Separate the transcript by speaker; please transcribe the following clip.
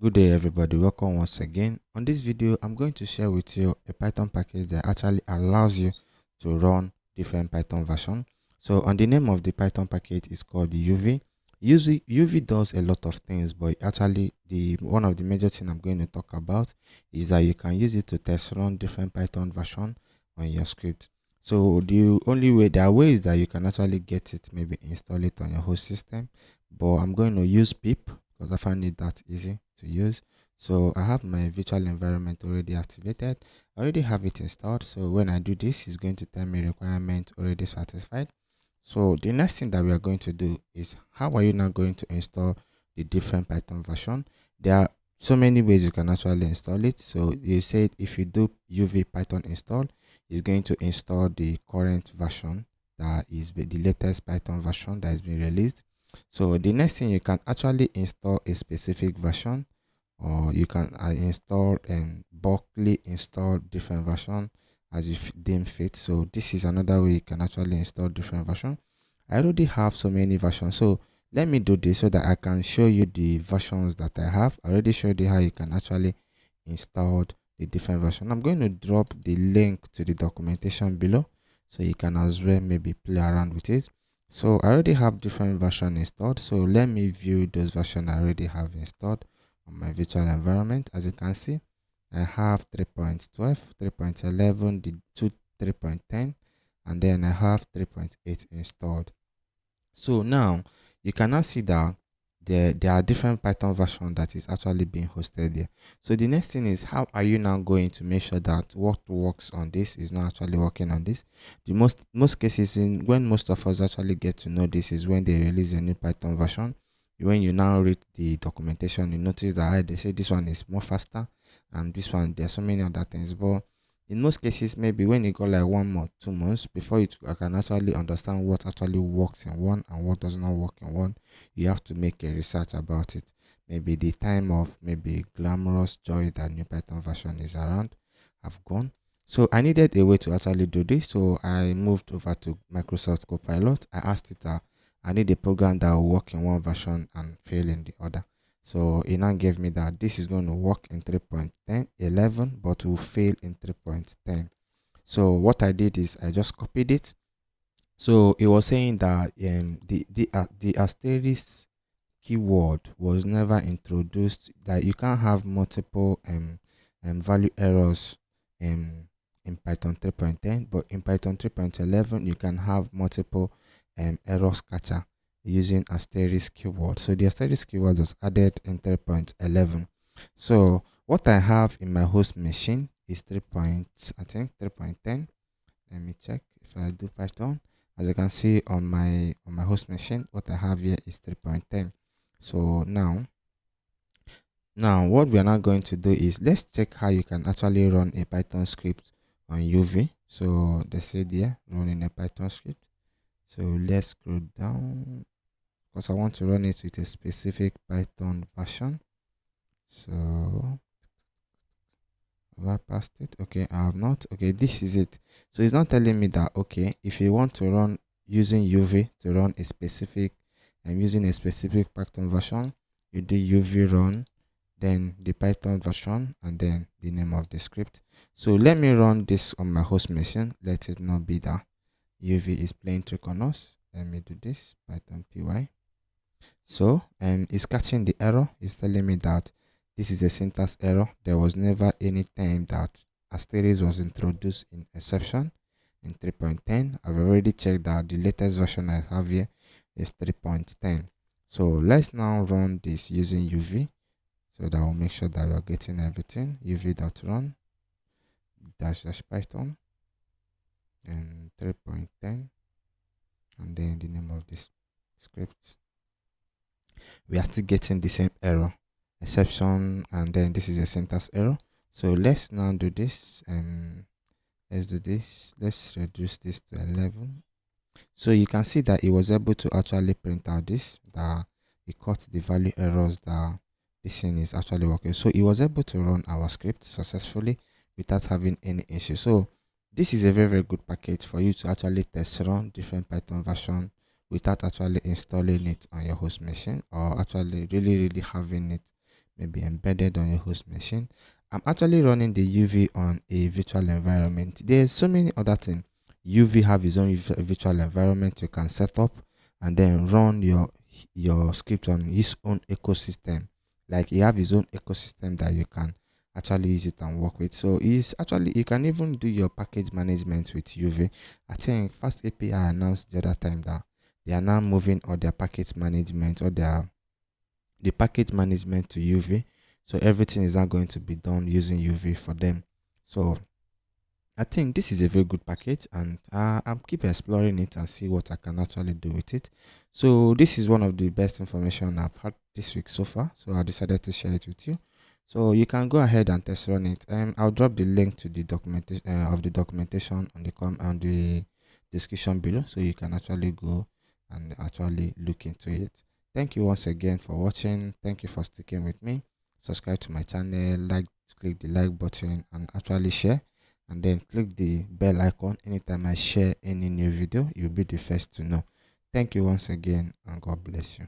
Speaker 1: Good day everybody, welcome once again. On this video, I'm going to share with you a Python package that actually allows you to run different Python version. So on the name of the Python package is called UV. UV does a lot of things, but actually one of the major things I'm going to talk about is that you can use it to test run different Python version on your script. So there are ways that you can actually get it, maybe install it on your host system, but I'm going to use pip because I find it that easy to use. So I have my virtual environment already activated. I already have it installed. So when I do this, it's going to tell me requirement already satisfied. So the next thing that we are going to do is, how are you now going to install the different Python version? There are so many ways you can actually install it. So you said if you do UV Python install, it's going to install the current version, that is the latest Python version that has been released. So the next thing, you can actually install a specific version, or you can install and bulkly install different version as you deem fit. So this is another way you can actually install different version. I already have so many versions, so let me do this so that I can show you the versions that I have. I already showed you how you can actually install the different version. I'm going to drop the link to the documentation below so you can as well maybe play around with it. So I already have different version installed, so let me view those versions I already have installed on my virtual environment. As you can see, I have 3.12, 3.11, the 3.10, and then I have 3.8 installed. So now you can now see that there are different Python versions that is actually being hosted there. So the next thing is, how are you now going to make sure that what works on this is not actually working on this? The most cases, when most of us actually get to know this, is when they release a new Python version. When you now read the documentation, you notice that they say this one is more faster, and this one, there are so many other things. But in most cases, maybe when you go like 1 month, 2 months before you can actually understand what actually works in one and what does not work in one, you have to make a research about it. Maybe the time of maybe glamorous joy that new Python version is around have gone. So I needed a way to actually do this, so I moved over to Microsoft Copilot. I asked it that I need a program that will work in one version and fail in the other. So it now gave me that this is going to work in 3.10, but will fail in 3.10. So what I did is I just copied it. So it was saying that the asterisk keyword was never introduced, that you can't have multiple value errors in Python 3.10, but in Python 3.11 you can have multiple errors catcher using asterisk keyword. So the asterisk keyword was added in 3.11. So what I have in my host machine is 3.10. Let me check if I do Python. As you can see on my host machine, what I have here is 3.10. So now what we are now going to do is, let's check how you can actually run a Python script on UV. So they said here, running a Python script. So let's scroll down, because I want to run it with a specific Python version. So have I passed it? Okay, I have not. Okay, this is it. So it's not telling me that, okay, if you want to run using UV to run a specific and using a specific Python version, you do UV run, then the Python version, and then the name of the script. So let me run this on my host machine. Let it not be that UV is playing trick on us. Let me do this, Python py. So it's catching the error. It's telling me that this is a syntax error. There was never any time that asterisk was introduced in exception in 3.10. I've already checked that the latest version I have here is 3.10. So let's now run this using UV, so that will make sure that we're getting everything. uv.run -- python and 3.10, and then the name of this script. We are still getting the same error, exception, and then this is a syntax error. So let's now do this, and let's do this. Let's reduce this to 11. So you can see that it was able to actually print out this, that it caught the value errors, that this thing is actually working. So it was able to run our script successfully without having any issue. So this is a very good package for you to actually test run different Python version without actually installing it on your host machine, or actually really having it maybe embedded on your host machine. I'm actually running the UV on a virtual environment. There's so many other things. UV have its own virtual environment you can set up and then run your script on his own ecosystem. Like he have his own ecosystem that you can actually use it and work with. So it's actually, you can even do your package management with UV. I think Fast API announced the other time that they are now moving all their package management or the package management to UV. So everything is now going to be done using UV for them. So I think this is a very good package, and I'm keep exploring it and see what I can actually do with it. So this is one of the best information I've had this week so far. So I decided to share it with you. So you can go ahead and test run it. I'll drop the link to the documentation of the documentation on the description below, so you can actually go and actually look into it. Thank you once again for watching. Thank you for sticking with me. Subscribe to my channel, click the like button, and actually share, and then click the bell icon. Anytime I share any new video, you'll be the first to know. Thank you once again, and God bless you.